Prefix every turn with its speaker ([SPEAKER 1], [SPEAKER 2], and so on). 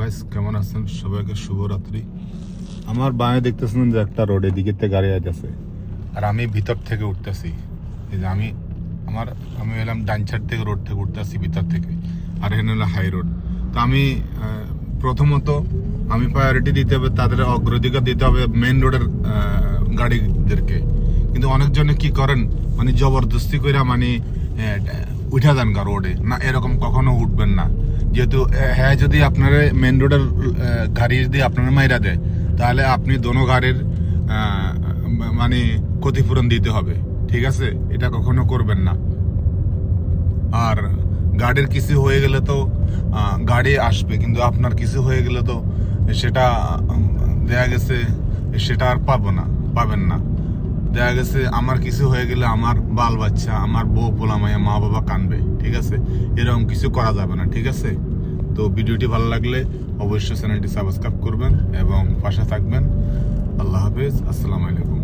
[SPEAKER 1] Guys, কেমন আছেন? সবাইকে শুভরাত্রি। আমার বাঁয়ে দেখতেছেন যে একটা রোড, এদিকে থেকে গাড়ি আইতেছে আর আমি ভিতর থেকে উঠতেছি। এই যে আমি এলাম ডান সাইড থেকে, রোড থেকে উঠতেছি ভিতর থেকে, আর এখানে হলো হাই রোড। তো আমি প্রথমত আমি প্রায়োরিটি দিতে হবে, তাদের অগ্রাধিকার দিতে হবে মেন রোডের গাড়িদেরকে। কিন্তু অনেকজনে কি করেন, মানে জবরদস্তি করে মানে উঠা দেন রোডে না, এরকম কখনো উঠবেন না। যেহেতু হ্যাঁ, যদি আপনার মেন রোডের গাড়ি যদি আপনারা মাইরা দেয়, তাহলে আপনি দোনো গাড়ির মানে ক্ষতিপূরণ দিতে হবে, ঠিক আছে? এটা কখনো করবেন না। আর গাড়ির কিছু হয়ে গেলে তো গাড়ি আসবে, কিন্তু আপনার কিছু হয়ে গেলে তো সেটা দেখা গেছে সেটা আর পাবেন না। দেখা গেছে আমার কিছু হয়ে গেলে আমার বাল বাচ্চা, আমার বউ পোলামাইয়া, মা বাবা কানবে, ঠিক আছে? এরকম কিছু করা যাবে না, ঠিক আছে? তো ভিডিওটি ভালো লাগলে অবশ্যই চ্যানেলটি সাবস্ক্রাইব করবেন এবং পাশে থাকবেন। আল্লাহ হাফেজ, আসসালামু আলাইকুম।